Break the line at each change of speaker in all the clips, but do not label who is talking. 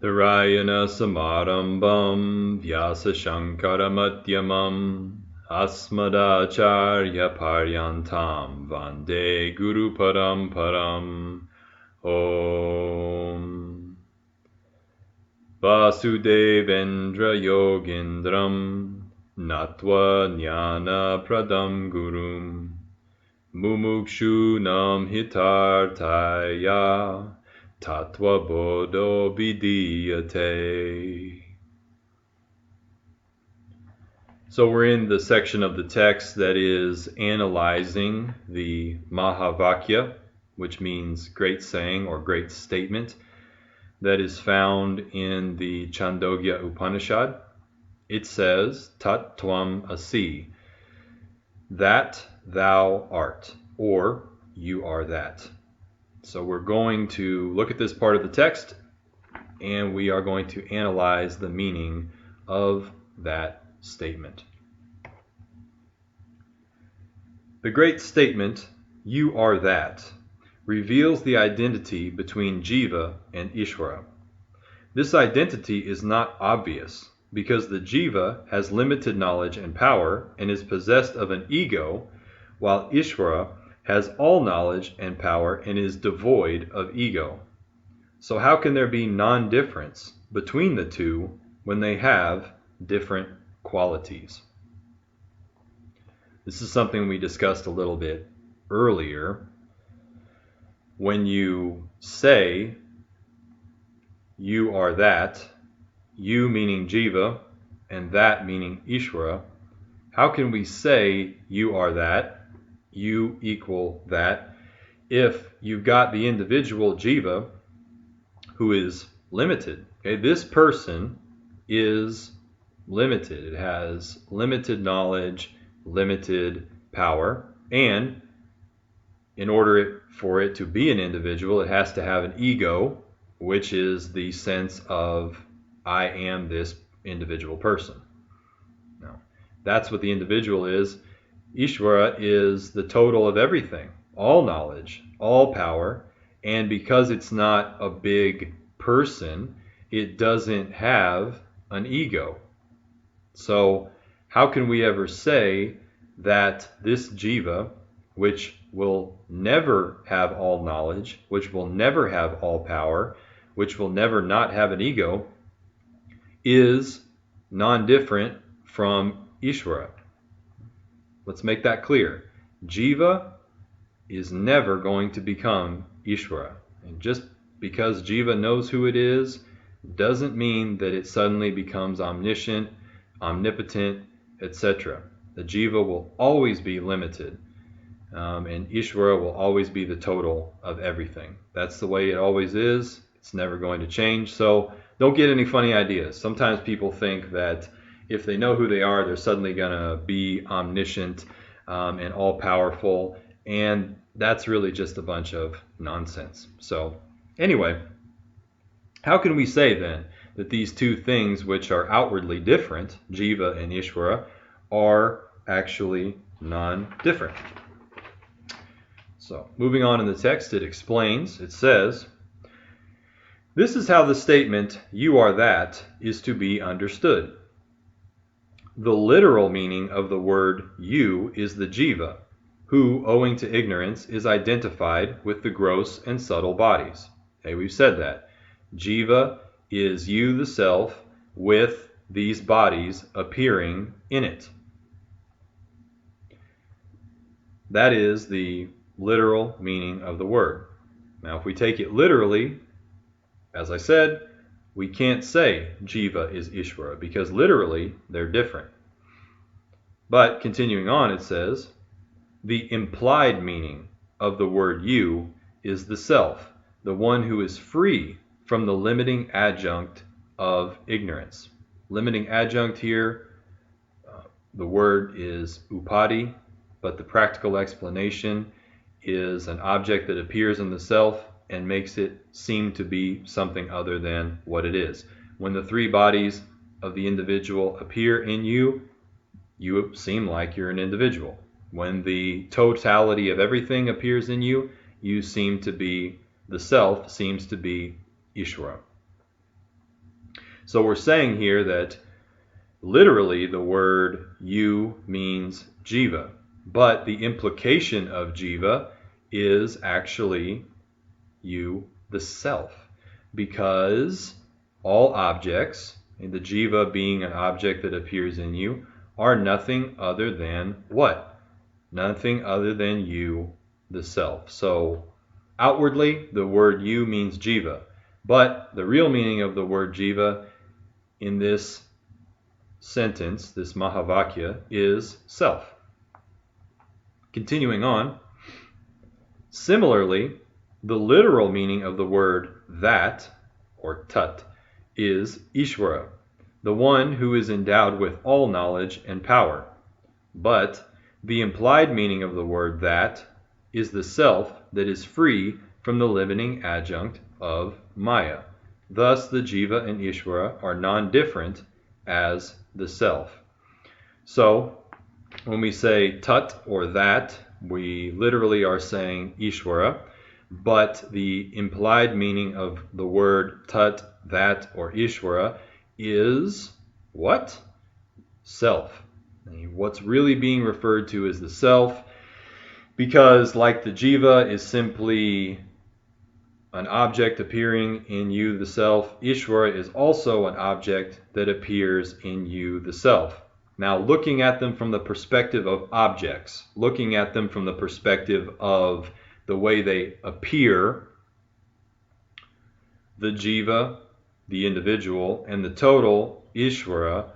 Narayana Samarambam Vyasa Shankara Madhyamam Asmadacharya Paryantam Vande Guru Paramparam. Om Vasudevendra Yogindram Natva Jnana Pradam Gurum Mumukshu Nam Hitartaya Tattva Bodha Vidiyate. So we're in the section of the text that is analyzing the Maha Vakya, which means great saying or great statement, that is found in the Chandogya Upanishad. It says, Tat Tvam Asi, that thou art, or you are that. So we're going to look at this part of the text, and we are going to analyze the meaning of that statement. The great statement, you are that, reveals the identity between Jiva and Ishvara. This identity is not obvious because the Jiva has limited knowledge and power and is possessed of an ego, while Ishvara has all knowledge and power and is devoid of ego. So how can there be non-difference between the two when they have different qualities? This is something we discussed a little bit earlier. When you say you are that, you meaning Jiva and that meaning Ishvara, how can we say you are that, you equal that, if you've got the individual Jiva who is limited? Okay, this person is limited. It has limited knowledge, limited power, and in order for it to be an individual, it has to have an ego, which is the sense of I am this individual person. Now, that's what the individual is. Ishvara is the total of everything, all knowledge, all power, and because it's not a big person, it doesn't have an ego. So how can we ever say that this Jiva, which will never have all knowledge, which will never have all power, which will never not have an ego, is non-different from Ishvara? Let's make that clear. Jiva is never going to become Ishvara. And just because Jiva knows who it is, doesn't mean that it suddenly becomes omniscient, omnipotent, etc. The Jiva will always be limited, and Ishvara will always be the total of everything. That's the way it always is. It's never going to change. So don't get any funny ideas. Sometimes people think that if they know who they are, they're suddenly going to be omniscient and all-powerful, and that's really just a bunch of nonsense. So anyway, how can we say then that these two things, which are outwardly different, Jiva and Ishvara, are actually non-different? So moving on in the text, it explains, it says, this is how the statement, you are that, is to be understood. The literal meaning of the word you is the Jiva, who, owing to ignorance, is identified with the gross and subtle bodies. Okay, we've said that. Jiva is you, the self, with these bodies appearing in it. That is the literal meaning of the word. Now, if we take it literally, as I said, we can't say Jiva is Ishvara because literally they're different. But continuing on, it says, the implied meaning of the word you is the self, the one who is free from the limiting adjunct of ignorance. Limiting adjunct here, the word is upadi, but the practical explanation is an object that appears in the self and makes it seem to be something other than what it is. When the three bodies of the individual appear in you, you seem like you're an individual. When the totality of everything appears in you, you seem to be, the self seems to be Ishvara. So we're saying here that literally the word you means jiva, but the implication of jiva is actually you, the self, because all objects, and the jiva being an object that appears in you, are nothing other than what? Nothing other than you, the self. So outwardly, the word you means jiva, but the real meaning of the word jiva in this sentence, this Maha Vakya, is self. Continuing on, similarly, the literal meaning of the word that, or tat, is Ishvara, the one who is endowed with all knowledge and power. But the implied meaning of the word that is the self that is free from the limiting adjunct of Maya. Thus, the Jiva and Ishvara are non-different as the self. So, when we say tat or that, we literally are saying Ishvara, but the implied meaning of the word tat, that, or Ishvara is what? Self. What's really being referred to is the self, because like the jiva is simply an object appearing in you, the self, Ishvara is also an object that appears in you, the self. Now, looking at them from the perspective of objects, looking at them from the perspective of the way they appear, the jiva, the individual, and the total, Ishvara,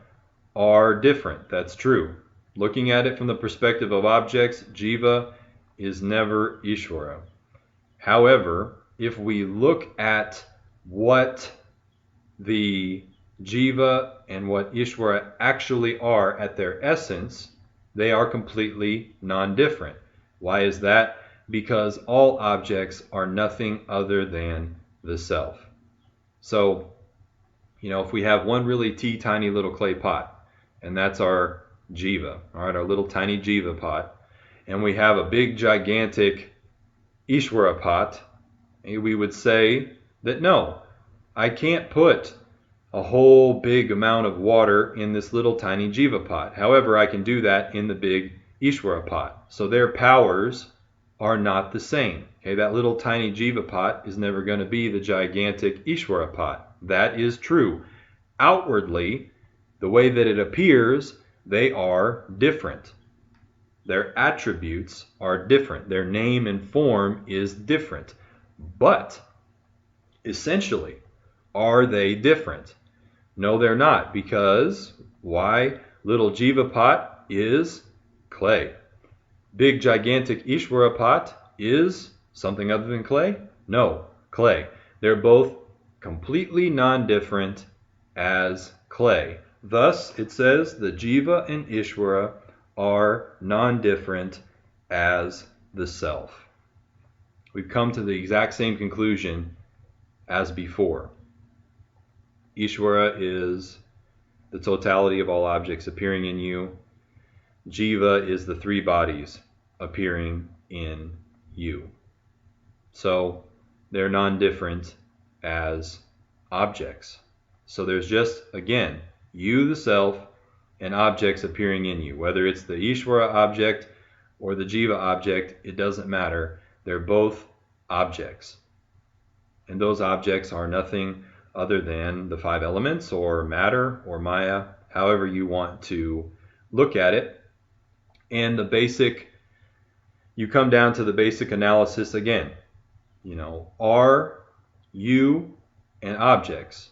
are different. That's true. Looking at it from the perspective of objects, jiva is never Ishvara. However, if we look at what the jiva and what Ishvara actually are at their essence, they are completely non-different. Why is that? Because all objects are nothing other than the self. So, if we have one really tiny little clay pot, and that's our jiva, all right, our little tiny jiva pot, and we have a big gigantic Ishvara pot, we would say that no, I can't put a whole big amount of water in this little tiny jiva pot. However, I can do that in the big Ishvara pot. So their powers are not the same. Okay, that little tiny jiva pot is never going to be the gigantic Ishvara pot. That is true. Outwardly, the way that it appears, they are different. Their attributes are different. Their name and form is different. But essentially, are they different? No, they're not, because why? Little jiva pot is clay. Big gigantic Ishvara pot is something other than clay? No, clay. They're both completely non-different as clay. Thus, it says the jiva and Ishvara are non-different as the self. We've come to the exact same conclusion as before. Ishvara is the totality of all objects appearing in you. Jiva is the three bodies appearing in you. So they're non-different as objects. So there's just, again, you, the self, and objects appearing in you. Whether it's the Ishvara object or the Jiva object, it doesn't matter. They're both objects. And those objects are nothing other than the five elements, or matter, or Maya, however you want to look at it. And you come down to the basic analysis again. Are you and objects,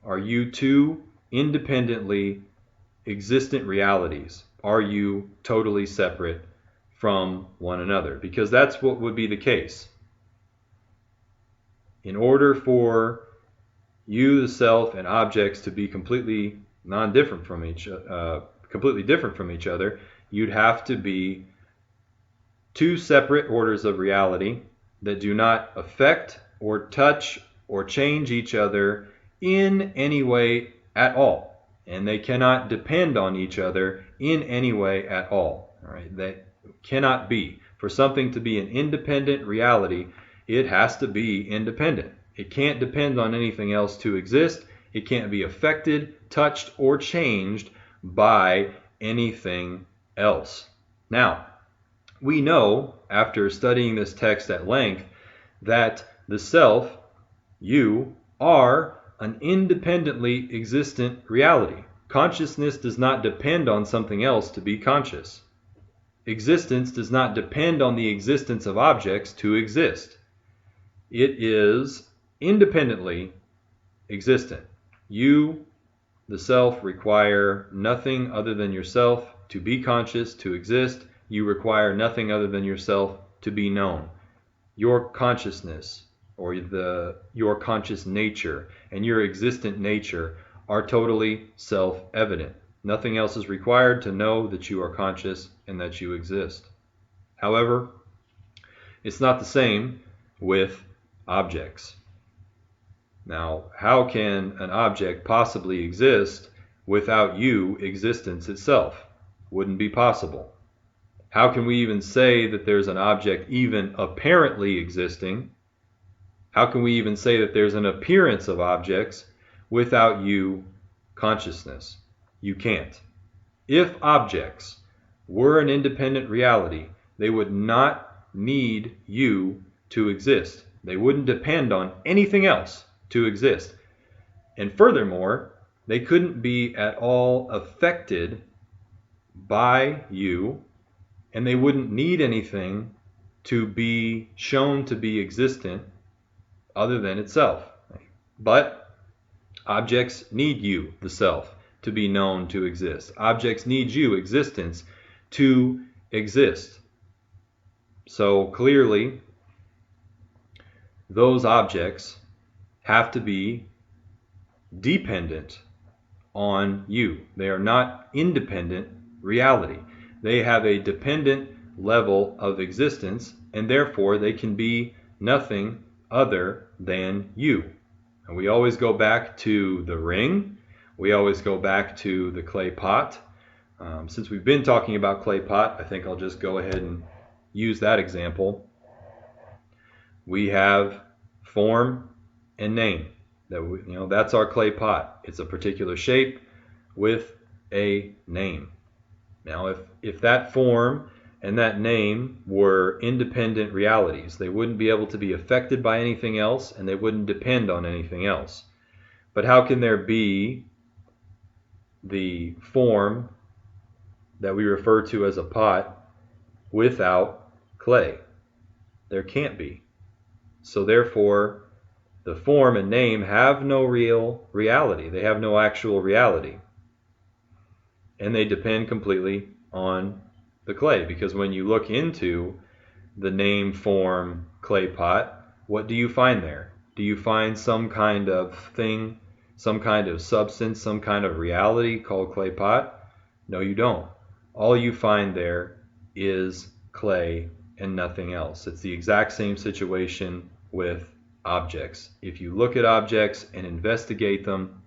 are you two independently existent realities? Are you totally separate from one another? Because that's what would be the case. In order for you, the self, and objects to be completely different from each other, you'd have to be two separate orders of reality that do not affect or touch or change each other in any way at all. And they cannot depend on each other in any way at all. All right? That cannot be. For something to be an independent reality, it has to be independent. It can't depend on anything else to exist, It can't be affected, touched, or changed by anything else. Now, we know, after studying this text at length, that the self, you, are an independently existent reality. Consciousness does not depend on something else to be conscious. Existence does not depend on the existence of objects to exist. It is independently existent. You, the self, require nothing other than yourself to be conscious, to exist. You require nothing other than yourself to be known. Your consciousness, or your conscious nature, and your existent nature are totally self-evident. Nothing else is required to know that you are conscious and that you exist. However, it's not the same with objects. Now, how can an object possibly exist without you, existence itself? Wouldn't be possible. How can we even say that there's an object even apparently existing? How can we even say that there's an appearance of objects without you, consciousness? You can't. If objects were an independent reality, they would not need you to exist. They wouldn't depend on anything else to exist. And furthermore, they couldn't be at all affected by you, and they wouldn't need anything to be shown to be existent other than itself. But objects need you, the self, to be known to exist. Objects need you, existence, to exist. So clearly, those objects have to be dependent on you. They are not independent reality. They have a dependent level of existence, and therefore they can be nothing other than you. And we always go back to the ring. We always go back to the clay pot. Since we've been talking about clay pot, I think I'll just go ahead and use that example. We have form and name. That's our clay pot. It's a particular shape with a name. Now, if that form and that name were independent realities, they wouldn't be able to be affected by anything else, and they wouldn't depend on anything else. But how can there be the form that we refer to as a pot without clay? There can't be. So therefore, the form and name have no real reality. They have no actual reality. And they depend completely on the clay, because when you look into the name, form, clay pot, what do you find there? Do you find some kind of thing, some kind of substance, some kind of reality called clay pot? No, you don't. All you find there is clay and nothing else. It's the exact same situation with objects. If you look at objects and investigate them,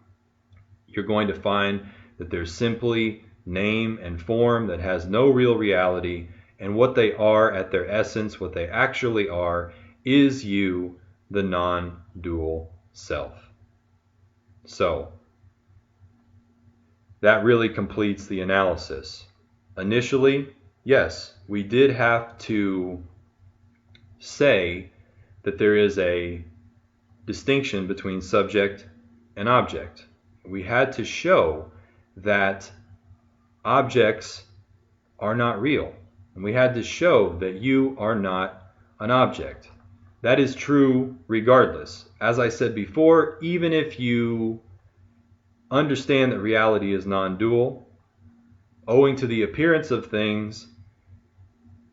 you're going to find that there's simply name and form that has no real reality, and what they are at their essence, what they actually are, is you, the non-dual self. So that really completes the analysis. Initially, yes, we did have to say that there is a distinction between subject and object. We had to show that objects are not real, and we had to show that you are not an object. That is true regardless. As I said before, even if you understand that reality is non-dual, owing to the appearance of things,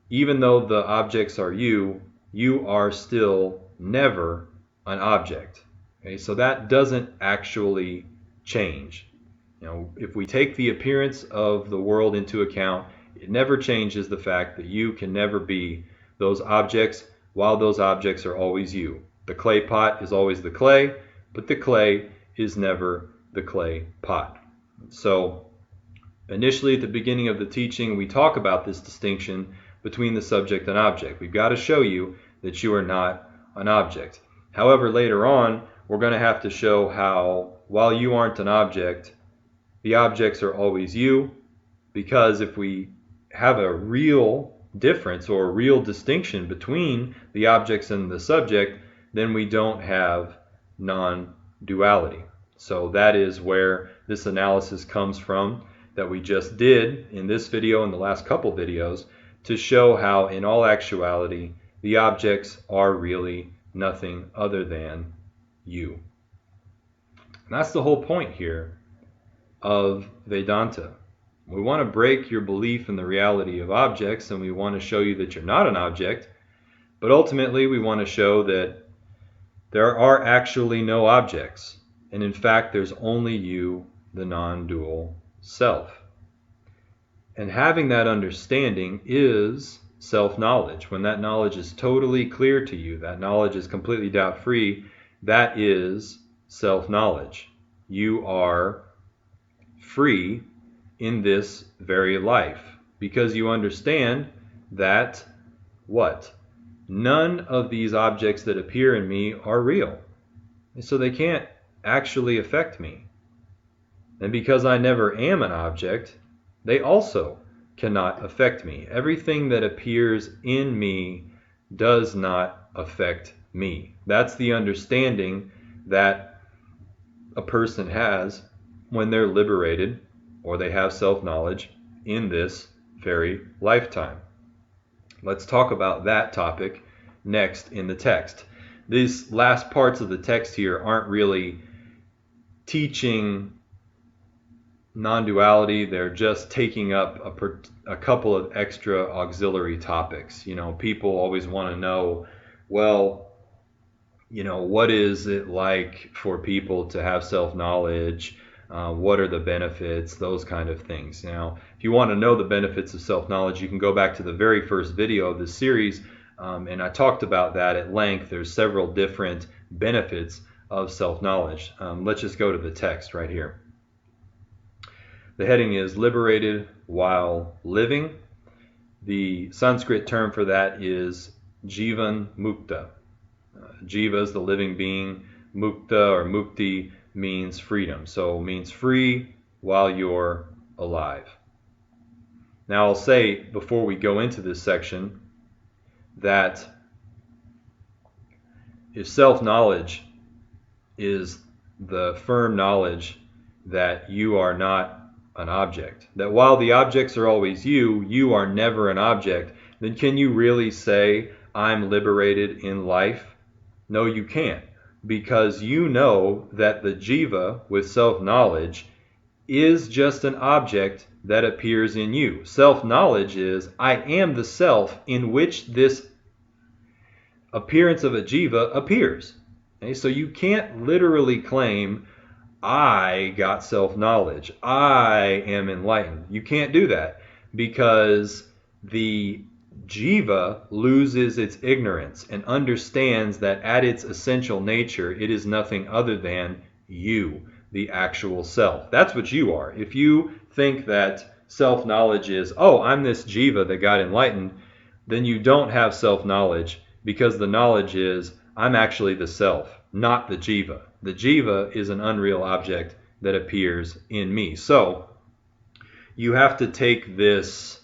even though the objects are you, you are still never an object. Okay, so that doesn't actually change. If we take the appearance of the world into account, it never changes the fact that you can never be those objects, while those objects are always you. The clay pot is always the clay, but the clay is never the clay pot. So initially at the beginning of the teaching, we talk about this distinction between the subject and object. We've got to show you that you are not an object. However, later on, we're going to have to show how while you aren't an object, the objects are always you, because if we have a real difference or a real distinction between the objects and the subject, then we don't have non-duality. So that is where this analysis comes from that we just did in this video and the last couple videos to show how in all actuality the objects are really nothing other than you. And that's the whole point here of Vedanta. We want to break your belief in the reality of objects, and we want to show you that you're not an object, but ultimately we want to show that there are actually no objects, and in fact there's only you, the non-dual self. And having that understanding is self-knowledge. When that knowledge is totally clear to you, that knowledge is completely doubt-free, that is self-knowledge. You are free in this very life because you understand that what? None of these objects that appear in me are real. So they can't actually affect me. And because I never am an object, they also cannot affect me. Everything that appears in me does not affect me. That's the understanding that a person has when they're liberated or they have self-knowledge in this very lifetime. Let's talk about that topic next in the text. These last parts of the text here aren't really teaching non-duality. They're just taking up a couple of extra auxiliary topics. You know, people always want to know, well, you know, what is it like for people to have self-knowledge? What are the benefits? Those kind of things. Now, if you want to know the benefits of self-knowledge, you can go back to the very first video of this series, and I talked about that at length. There's several different benefits of self-knowledge. Let's just go to the text right here. The heading is liberated while living. The Sanskrit term for that is Jivan Mukta. Jiva is the living being. Mukta or Mukti means freedom. So it means free while you're alive. Now I'll say before we go into this section that if self-knowledge is the firm knowledge that you are not an object, that while the objects are always you, you are never an object, then can you really say, I'm liberated in life? No, you can't, because you know that the jiva with self-knowledge is just an object that appears in you. Self-knowledge is, I am the self in which this appearance of a jiva appears. Okay? So you can't literally claim, I got self-knowledge, I am enlightened. You can't do that because the jiva loses its ignorance and understands that at its essential nature it is nothing other than you, the actual self. That's what you are. If you think that self-knowledge is, oh, I'm this jiva that got enlightened, then you don't have self-knowledge, because the knowledge is, I'm actually the self, not the jiva. The jiva is an unreal object that appears in me. So you have to take this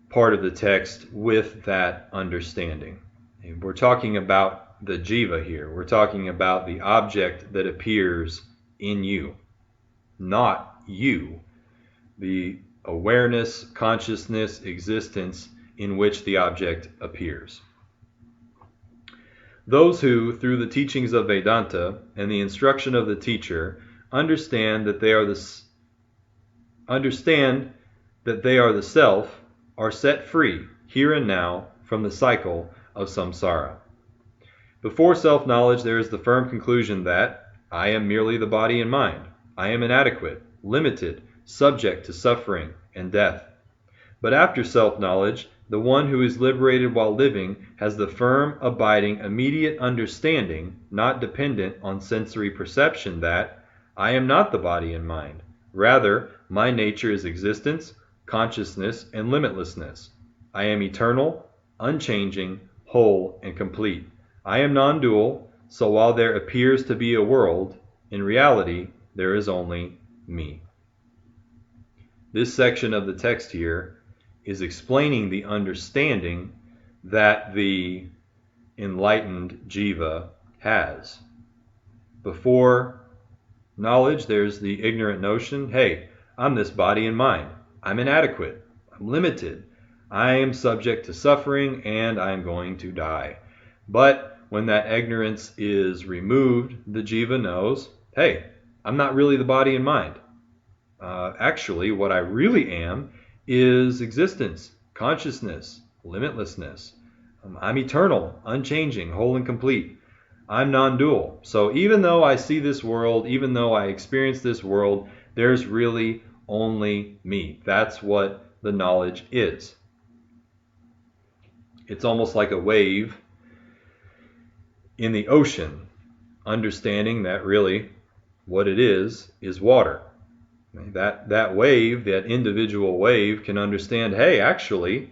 part of the text with that understanding. And we're talking about the jiva here. We're talking about the object that appears in you, not you, the awareness, consciousness, existence in which the object appears. Those who, through the teachings of Vedanta and the instruction of the teacher, understand that they are the self, are set free here and now from the cycle of samsara. Before self-knowledge, there is the firm conclusion that I am merely the body and mind. I am inadequate, limited, subject to suffering and death. But after self-knowledge, the one who is liberated while living has the firm, abiding, immediate understanding, not dependent on sensory perception, that I am not the body and mind. Rather, my nature is existence, consciousness, and limitlessness. I am eternal, unchanging, whole, and complete. I am non-dual, so while there appears to be a world, In reality, there is only me. This section of the text here is explaining the understanding that the enlightened jiva has. Before knowledge, there's the ignorant notion, hey, I'm this body and mind. I'm inadequate. I'm limited. I am subject to suffering and I'm going to die. But when that ignorance is removed, the jiva knows, hey, I'm not really the body and mind. Actually, what I really am is existence, consciousness, limitlessness. I'm eternal, unchanging, whole and complete. I'm non-dual. So even though I see this world, even though I experience this world, there's really only me. That's what the knowledge is. It's almost like a wave in the ocean, understanding that really what it is water. That wave, that individual wave, can understand, hey, actually,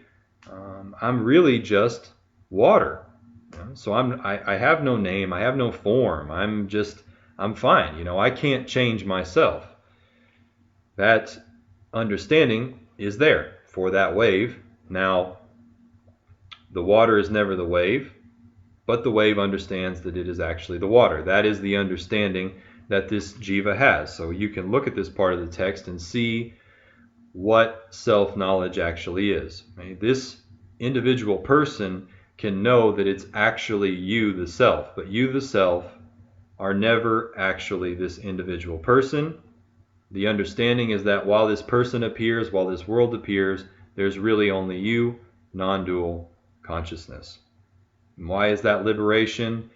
I'm really just water. So I have no name, I have no form. I'm fine. I can't change myself. That understanding is there for that wave. Now, the water is never the wave, but the wave understands that it is actually the water. That is the understanding that this jiva has. So you can look at this part of the text and see what self-knowledge actually is. This individual person can know that it's actually you, the self, but you, the self, are never actually this individual person. The understanding is that while this person appears, while this world appears, there's really only you, non-dual consciousness. And why is that liberation?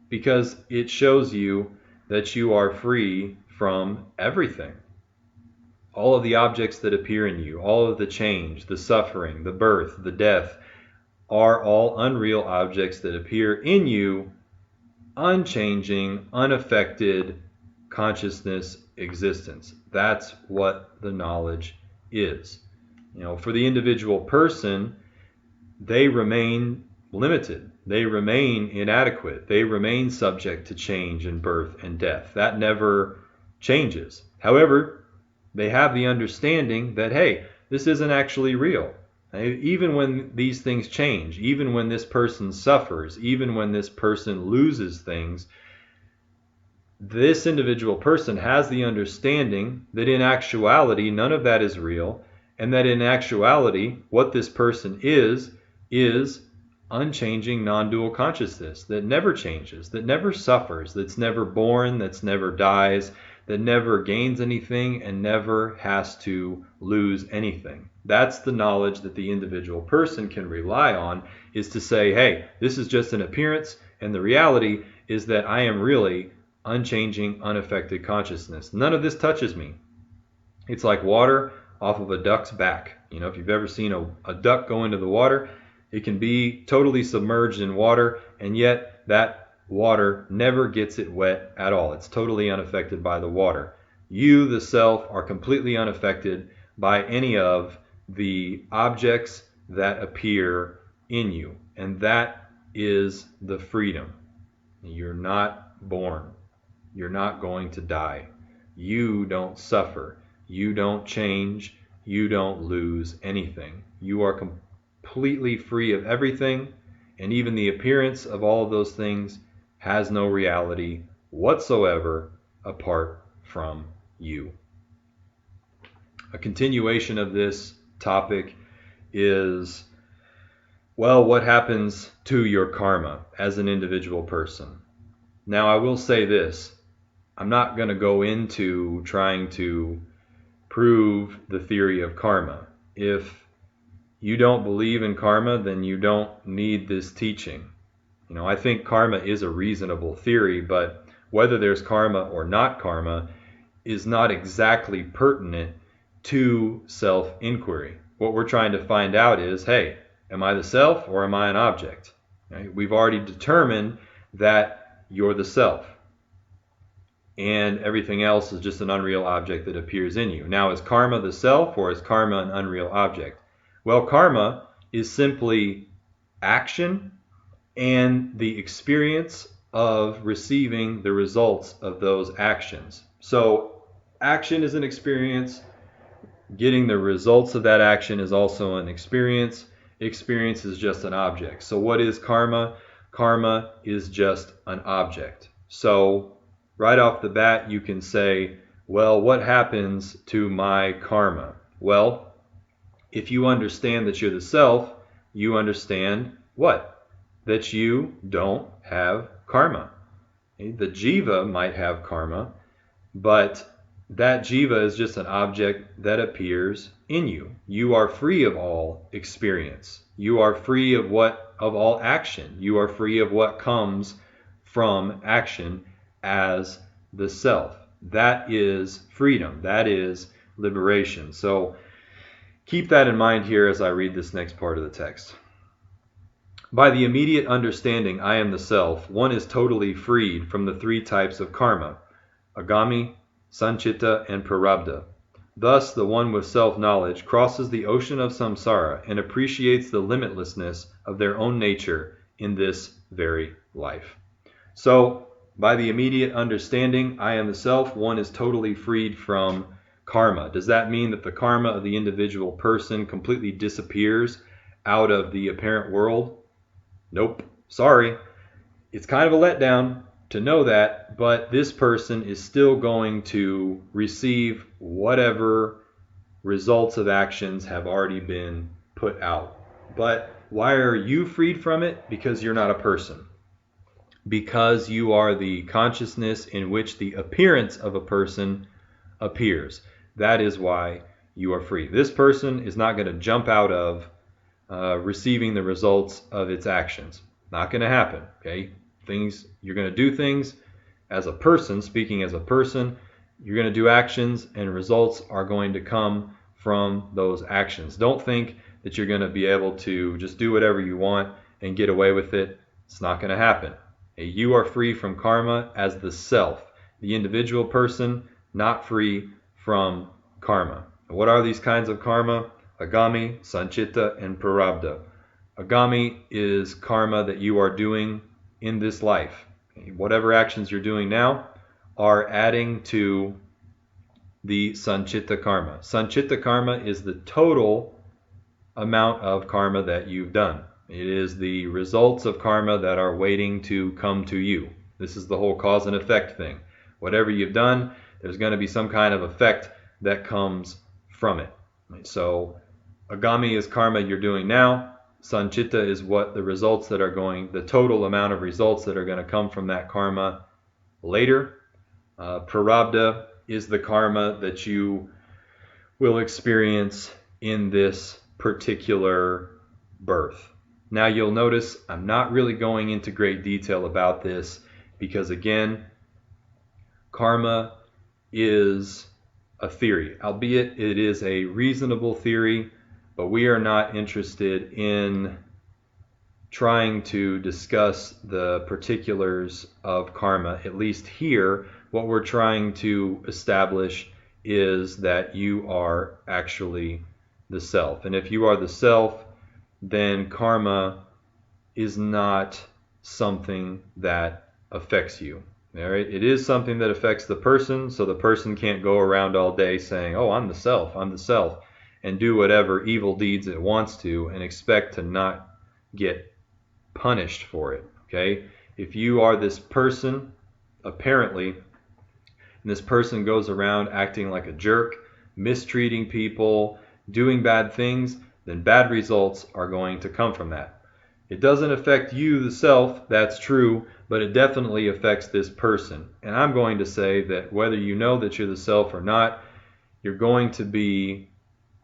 Because it shows you that you are free from everything. All of the objects that appear in you, all of the change, the suffering, the birth, the death, are all unreal objects that appear in you, unchanging, unaffected consciousness existence. That's what the knowledge is. For the individual person, they remain limited. They remain inadequate. They remain subject to change and birth and death. That never changes. However, they have the understanding that, hey, this isn't actually real. Even when these things change, even when this person suffers, even when this person loses things, this individual person has the understanding that in actuality, none of that is real, and that in actuality, what this person is unchanging non-dual consciousness that never changes, that never suffers, that's never born, that's never dies, that never gains anything and never has to lose anything. That's the knowledge that the individual person can rely on, is to say, hey, this is just an appearance, and the reality is that I am really unchanging, unaffected consciousness. None of this touches me. It's like water off of a duck's back. If you've ever seen a duck go into the water, it can be totally submerged in water, and yet that water never gets it wet at all. It's totally unaffected by the water. You, the self, are completely unaffected by any of the objects that appear in you. And that is the freedom. You're not born. You're not going to die. You don't suffer. You don't change. You don't lose anything. You are completely free of everything, and even the appearance of all of those things has no reality whatsoever apart from you. A continuation of this topic is, well, what happens to your karma as an individual person? Now, I will say this. I'm not going to go into trying to prove the theory of karma. If you don't believe in karma, then you don't need this teaching. I think karma is a reasonable theory, but whether there's karma or not karma is not exactly pertinent to self-inquiry. What we're trying to find out is, hey, am I the self or am I an object? We've already determined that you're the self, and everything else is just an unreal object that appears in you. Now, is karma the self or is karma an unreal object? Well, karma is simply action and the experience of receiving the results of those actions. So action is an experience. Getting the results of that action is also an experience. Experience is just an object. So what is karma? Karma is just an object. So right off the bat, you can say, well, what happens to my karma? Well, if you understand that you're the self, you understand what? That you don't have karma. The jiva might have karma, but that jiva is just an object that appears in you. You are free of all experience. You are free of all action. You are free of what comes from action as the self. That is freedom. That is liberation. So keep that in mind here as I read this next part of the text. By the immediate understanding, I am the self, one is totally freed from the three types of karma, agami, sanchita, and prarabdha. Thus, the one with self-knowledge crosses the ocean of samsara and appreciates the limitlessness of their own nature in this very life. So, by the immediate understanding, I am the self, one is totally freed from karma. Does that mean that the karma of the individual person completely disappears out of the apparent world? Nope. Sorry. It's kind of a letdown to know that, but this person is still going to receive whatever results of actions have already been put out. But why are you freed from it? Because you're not a person. Because you are the consciousness in which the appearance of a person appears. That is why you are free. This person is not going to jump out of receiving the results of its actions. Not going to happen. Okay, you're going to do things as a person. Speaking as a person, you're going to do actions, and results are going to come from those actions. Don't think that you're going to be able to just do whatever you want and get away with it. It's not going to happen. Okay? You are free from karma as the self, the individual person, not free from karma. What are these kinds of karma? Agami, sanchita, and prarabdha. Agami is karma that you are doing in this life. Whatever actions you're doing now are adding to the sanchita karma. Sanchita karma is the total amount of karma that you've done. It is the results of karma that are waiting to come to you. This is the whole cause and effect thing. Whatever you've done, there's going to be some kind of effect that comes from it. So agami is karma you're doing now. Sanchita is the total amount of results that are going to come from that karma later. Prarabdha is the karma that you will experience in this particular birth. Now you'll notice I'm not really going into great detail about this because, again, karma is a theory, albeit it is a reasonable theory, but we are not interested in trying to discuss the particulars of karma. At least here, what we're trying to establish is that you are actually the self. And if you are the self, then karma is not something that affects you. All right? It is something that affects the person, so the person can't go around all day saying, oh, I'm the self, and do whatever evil deeds it wants to and expect to not get punished for it. Okay? If you are this person, apparently, and this person goes around acting like a jerk, mistreating people, doing bad things, then bad results are going to come from that. It doesn't affect you, the self, that's true, but it definitely affects this person. And I'm going to say that whether you know that you're the self or not, you're going to be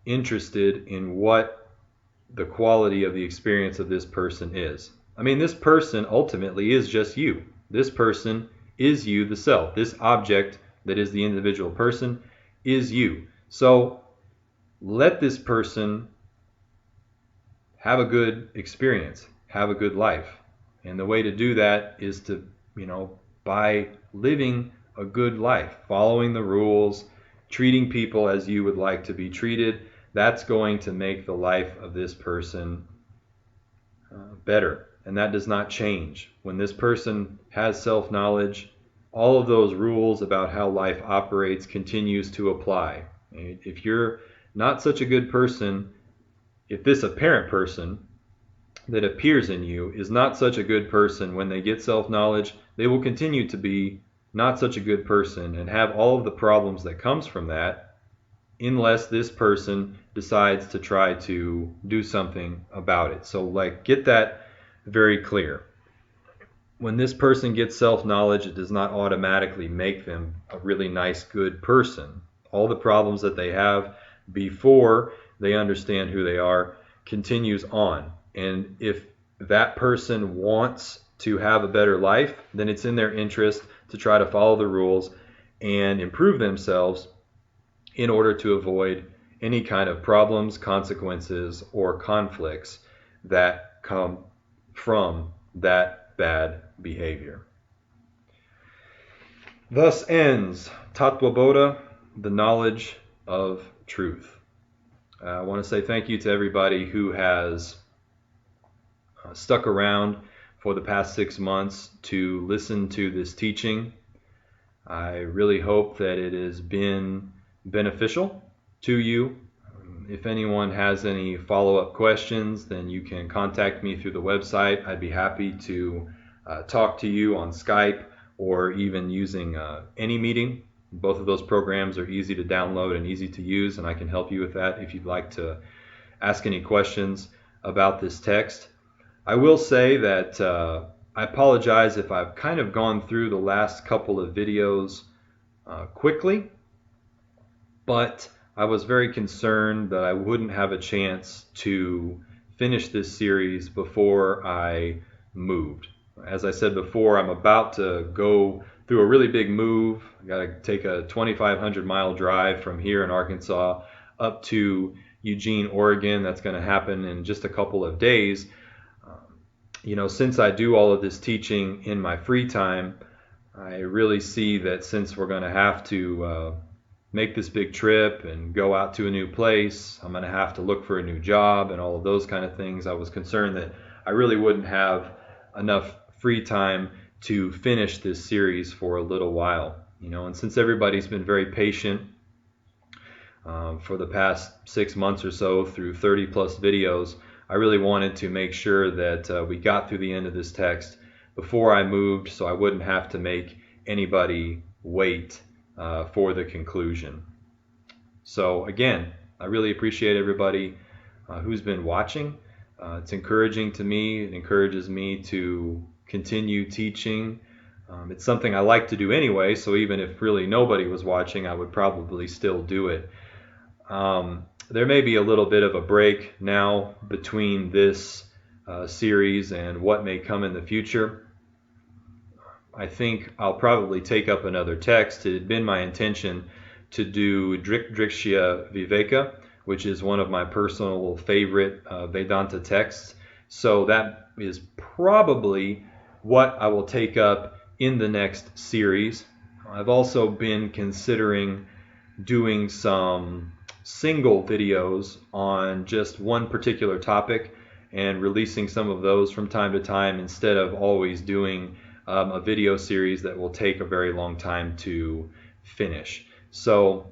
interested in what the quality of the experience of this person is. I mean, this person ultimately is just you. This person is you, the self. This object that is the individual person is you. So let this person have a good experience, have a good life. And the way to do that is to, by living a good life, following the rules, treating people as you would like to be treated. That's going to make the life of this person better. and that does not change. When this person has self-knowledge, all of those rules about how life operates continues to apply. If you're not such a good person, if this apparent person that appears in you is not such a good person, when they get self-knowledge, they will continue to be not such a good person and have all of the problems that comes from that, unless this person decides to try to do something about it. So get that very clear. When this person gets self-knowledge, it does not automatically make them a really nice, good person. All the problems that they have before they understand who they are continues on. And if that person wants to have a better life, then it's in their interest to try to follow the rules and improve themselves in order to avoid any kind of problems, consequences, or conflicts that come from that bad behavior. Thus ends Tattva Bodha, the knowledge of truth. I want to say thank you to everybody who has stuck around for the past 6 months to listen to this teaching. I really hope that it has been beneficial to you. If anyone has any follow-up questions, then you can contact me through the website. I'd be happy to talk to you on Skype or even using AnyMeeting. Both of those programs are easy to download and easy to use, and I can help you with that if you'd like to ask any questions about this text. I will say that I apologize if I've kind of gone through the last couple of videos quickly, but I was very concerned that I wouldn't have a chance to finish this series before I moved. As I said before, I'm about to go through a really big move. I got to take a 2,500 mile drive from here in Arkansas up to Eugene, Oregon. That's going to happen in just a couple of days. Since I do all of this teaching in my free time, I really see that since we're going to have to make this big trip and go out to a new place, I'm going to have to look for a new job and all of those kind of things. I was concerned that I really wouldn't have enough free time to finish this series for a little while. And since everybody's been very patient for the past 6 months or so through 30 plus videos, I really wanted to make sure that we got through the end of this text before I moved, so I wouldn't have to make anybody wait for the conclusion. So again, I really appreciate everybody who's been watching. It's encouraging to me. It encourages me to continue teaching. It's something I like to do anyway, so even if really nobody was watching, I would probably still do it. There may be a little bit of a break now between this series and what may come in the future. I think I'll probably take up another text. It had been my intention to do Drikshya Viveka, which is one of my personal favorite Vedanta texts. So that is probably what I will take up in the next series. I've also been considering doing some single videos on just one particular topic and releasing some of those from time to time instead of always doing a video series that will take a very long time to finish. So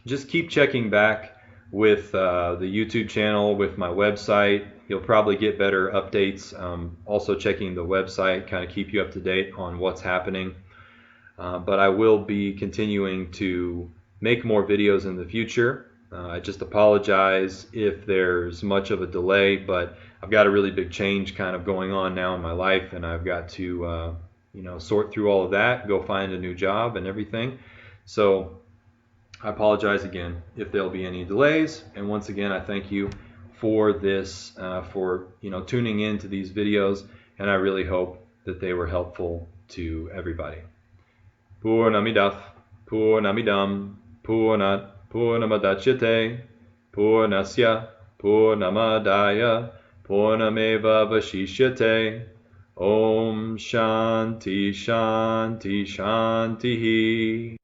just keep checking back with the YouTube channel, with my website. You'll probably get better updates. Also checking the website, kind of keep you up to date on what's happening. But I will be continuing to make more videos in the future. I just apologize if there's much of a delay, but I've got a really big change kind of going on now in my life, and I've got to sort through all of that, go find a new job and everything. So I apologize again if there'll be any delays, and once again I thank you for this, for tuning in to these videos, and I really hope that they were helpful to everybody. Purnamidaf, Purnamidam, Purnat, Purnamadachyate, Purnasya, Purnamadaya, Purnameva Vashishyate. Om Shanti Shanti Shanti.